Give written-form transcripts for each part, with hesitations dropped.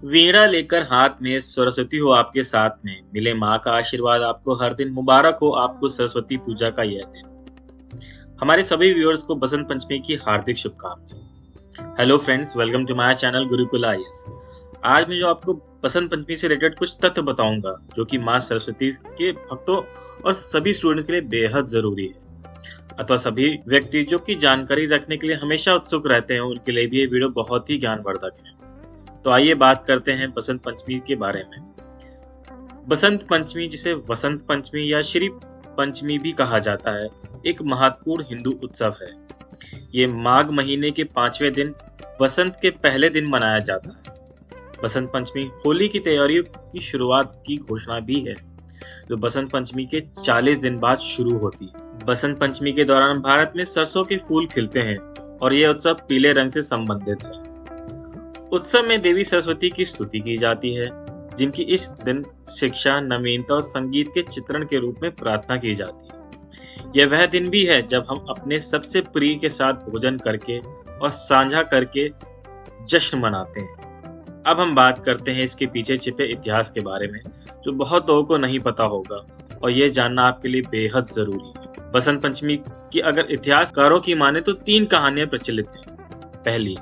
वीणा लेकर हाथ में सरस्वती हो आपके साथ में, मिले माँ का आशीर्वाद आपको हर दिन, मुबारक हो आपको सरस्वती पूजा का यह दिन। हमारे सभी व्यूअर्स को बसंत पंचमी की हार्दिक शुभकामनाएं। Hello friends, welcome to my channel Gurukul IAS. आज मैं जो आपको बसंत पंचमी से रिलेटेड कुछ तथ्य बताऊंगा जो कि माँ सरस्वती के भक्तों और सभी स्टूडेंट्स के लिए बेहद जरूरी है, अथवा सभी व्यक्ति जो कि जानकारी रखने के लिए हमेशा उत्सुक रहते हैं, उनके लिए भी ये वीडियो बहुत ही ज्ञानवर्धक है। तो आइए बात करते हैं बसंत पंचमी के बारे में। बसंत पंचमी, जिसे वसंत पंचमी या श्री पंचमी भी कहा जाता है, एक महत्वपूर्ण हिंदू उत्सव है। ये माघ महीने के 5वें दिन वसंत के पहले दिन मनाया जाता है। बसंत पंचमी होली की तैयारियों की शुरुआत की घोषणा भी है, जो बसंत पंचमी के 40 दिन बाद शुरू होती है। बसंत पंचमी के दौरान भारत में सरसों के फूल खिलते हैं और ये उत्सव पीले रंग से संबंधित है। उत्सव में देवी सरस्वती की स्तुति की जाती है, जिनकी इस दिन शिक्षा, नवीनता और संगीत के चित्रण के रूप में प्रार्थना की जाती है। यह वह दिन भी है जब हम अपने सबसे प्रिय के साथ भोजन करके और साझा करके जश्न मनाते हैं। अब हम बात करते हैं इसके पीछे छिपे इतिहास के बारे में, जो बहुत लोगों को नहीं पता होगा और यह जानना आपके लिए बेहद जरूरी है। बसंत पंचमी की अगर इतिहासकारों की माने तो 3 कहानियां प्रचलित हैं। पहली,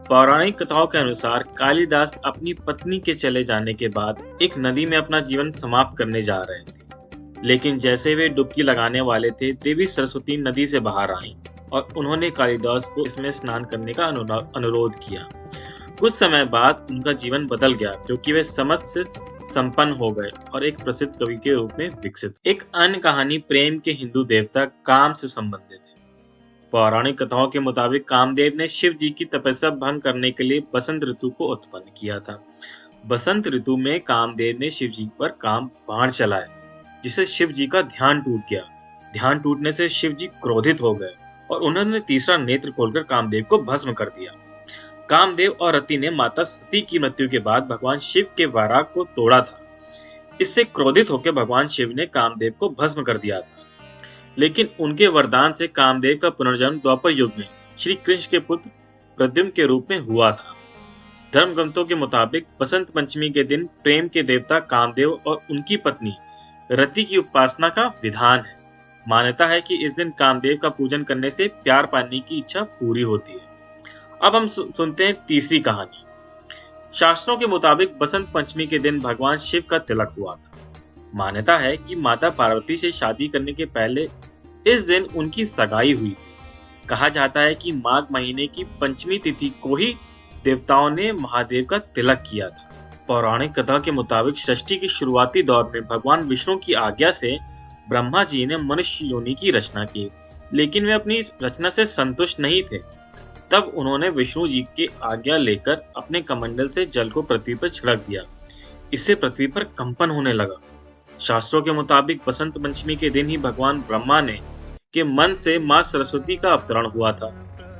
पौराणिक कथाओं के अनुसार कालिदास अपनी पत्नी के चले जाने के बाद एक नदी में अपना जीवन समाप्त करने जा रहे थे, लेकिन जैसे वे डुबकी लगाने वाले थे, देवी सरस्वती नदी से बाहर आईं और उन्होंने कालिदास को इसमें स्नान करने का अनुरोध किया। कुछ समय बाद उनका जीवन बदल गया, क्योंकि वे समझ से संपन्न हो गए और एक प्रसिद्ध कवि के रूप में विकसित। एक अन्य कहानी प्रेम के हिंदू देवता काम से संबंधित है। पौराणिक कथाओं के मुताबिक कामदेव ने शिव जी की तपस्या भंग करने के लिए बसंत ऋतु को उत्पन्न किया था। बसंत ऋतु में कामदेव ने शिव जी पर काम बाण चलाए, जिससे शिव जी का ध्यान टूट गया। ध्यान टूटने से शिव जी क्रोधित हो गए और उन्होंने तीसरा नेत्र खोलकर कामदेव को भस्म कर दिया। कामदेव और रति ने माता सती की मृत्यु के बाद भगवान शिव के वैराग को तोड़ा था। इससे क्रोधित होकर भगवान शिव ने कामदेव को भस्म कर दिया था, लेकिन उनके वरदान से कामदेव का पुनर्जन्म द्वापर युग में श्री कृष्ण के पुत्र प्रद्युम्न के रूप में हुआ था। धर्म ग्रंथों के मुताबिक बसंत पंचमी के दिन प्रेम के देवता कामदेव और उनकी पत्नी रति की उपासना का विधान है। मान्यता है कि इस दिन कामदेव का पूजन करने से प्यार पाने की इच्छा पूरी होती है। अब हम सुनते हैं तीसरी कहानी। शास्त्रों के मुताबिक बसंत पंचमी के दिन भगवान शिव का तिलक हुआ था। मान्यता है कि माता पार्वती से शादी करने के पहले इस दिन उनकी सगाई हुई थी। कहा जाता है कि माघ महीने की पंचमी तिथि को ही देवताओं ने महादेव का तिलक किया था। पौराणिक कथा के मुताबिक सृष्टि के शुरुआती दौर में भगवान विष्णु की आज्ञा से ब्रह्मा जी ने मनुष्य योनि की रचना की, लेकिन वे अपनी रचना से संतुष्ट नहीं थे। तब उन्होंने विष्णु जी की आज्ञा लेकर अपने कमंडल से जल को पृथ्वी पर छिड़क दिया। इससे पृथ्वी पर कंपन होने लगा। शास्त्रों के मुताबिक बसंत पंचमी के दिन ही भगवान ब्रह्मा ने के मन से माँ सरस्वती का अवतरण हुआ था।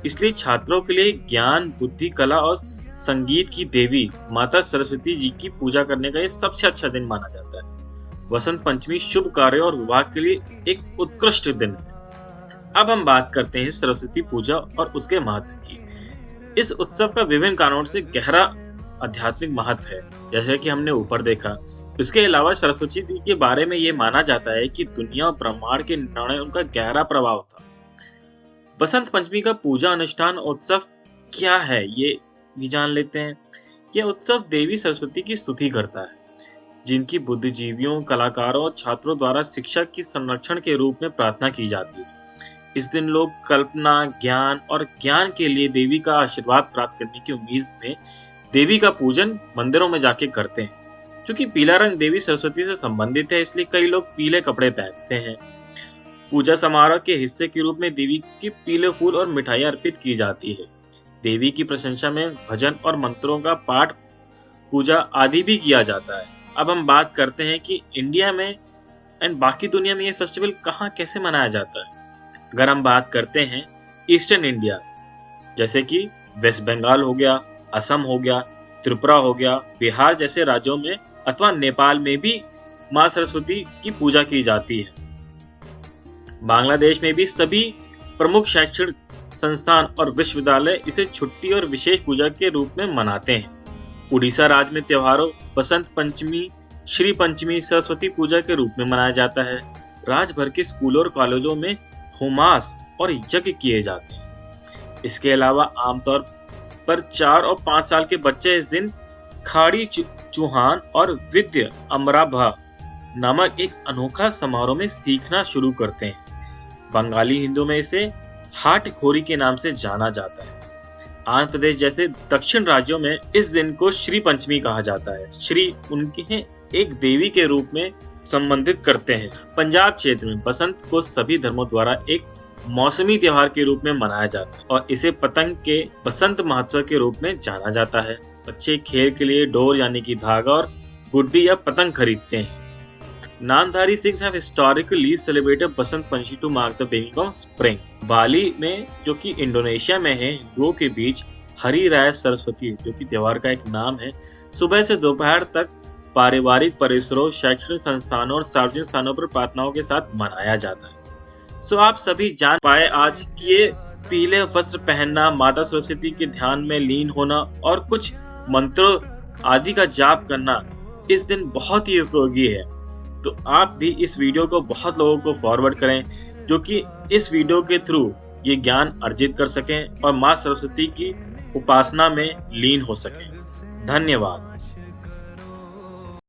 इसलिए छात्रों के लिए ज्ञान, बुद्धि, कला और संगीत की देवी माता सरस्वती जी की पूजा करने का ये सबसे अच्छा दिन माना जाता है। बसंत पंचमी शुभ कार्यों और विवाह के लिए एक उत्कृष्ट दिन है। अब हम बात करते हैं सरस्वती पूजा और उसके महत्व की। इस उत्सव का विभिन्न कारणों से गहरा आध्यात्मिक महत्व है, जैसे कि हमने ऊपर देखा। इसके अलावा सरस्वती जी के बारे में ये माना जाता है कि दुनिया और ब्रह्मांड के निर्णय उनका गहरा प्रभाव था। बसंत पंचमी का पूजा अनुष्ठान उत्सव क्या है, ये भी जान लेते हैं। यह उत्सव देवी सरस्वती की स्तुति करता है, जिनकी बुद्धिजीवियों, कलाकारों और छात्रों द्वारा शिक्षा की संरक्षण के रूप में प्रार्थना की जाती है। इस दिन लोग कल्पना, ज्ञान और ज्ञान के लिए देवी का आशीर्वाद प्राप्त करने की उम्मीद में देवी का पूजन मंदिरों में जाके करते हैं। क्योंकि पीला रंग देवी सरस्वती से संबंधित है, इसलिए कई लोग पीले कपड़े पहनते हैं। पूजा समारोह के हिस्से के रूप में देवी के पीले फूल और मिठाइयाँ अर्पित की जाती है। देवी की प्रशंसा में भजन और मंत्रों का पाठ, पूजा आदि भी किया जाता है। अब हम बात करते हैं कि इंडिया में एंड बाकी दुनिया में ये फेस्टिवल कहाँ कैसे मनाया जाता है। अगर हम बात करते हैं ईस्टर्न इंडिया, जैसे कि वेस्ट बंगाल हो गया, असम हो गया, त्रिपुरा हो गया, बिहार जैसे राज्यों में अथवा नेपाल में भी माँ सरस्वती की पूजा की जाती है। बांग्लादेश में भी सभी प्रमुख शैक्षणिक संस्थान और विश्वविद्यालय इसे छुट्टी और विशेष पूजा के रूप में मनाते हैं। उड़ीसा राज्य में त्योहारों बसंत पंचमी, श्री पंचमी, सरस्वती पूजा के रूप में मनाया जाता है। राज्य भर के स्कूलों और कॉलेजों में होमास और यज्ञ किए जाते हैं। इसके अलावा आमतौर पर 4 और 5 साल के बच्चे इस दिन खाड़ी चूहान और विद्य अमराभा नामक एक अनोखा समारोह में सीखना शुरू करते हैं। बंगाली हिंदू में इसे हाटखोरी के नाम से जाना जाता है। आंध्र प्रदेश जैसे दक्षिण राज्यों में इस दिन को श्री पंचमी कहा जाता है। श्री उनके एक देवी के रूप में संबंधित करते हैं। पंजाब क्षेत्र में बसंत को सभी धर्मों द्वारा एक मौसमी त्योहार के रूप में मनाया जाता है और इसे पतंग के बसंत महोत्सव के रूप में जाना जाता है। बच्चे खेल के लिए डोर यानी कि धागा और गुड्डी या पतंग खरीदते हैं। Namdhari Singhs have historically celebrated Basant Panchami to mark the beginning of spring. Bali में, जो कि इंडोनेशिया में है, हिंदुओं के बीच हरी राय सरस्वती, जो कि त्योहार का एक नाम है, सुबह से दोपहर तक पारिवारिक परिसरों, शैक्षणिक संस्थानों और सार्वजनिक स्थानों पर प्रार्थनाओं के साथ मनाया जाता है। सो आप सभी जान पाए आज कि ये पीले वस्त्र पहनना, माता सरस्वती के ध्यान में लीन होना और कुछ मंत्रों आदि का जाप करना इस दिन बहुत ही उपयोगी है। तो आप भी इस वीडियो को बहुत लोगों को फॉरवर्ड करें, जो कि इस वीडियो के थ्रू ये ज्ञान अर्जित कर सकें और माँ सरस्वती की उपासना में लीन हो सकें। धन्यवाद।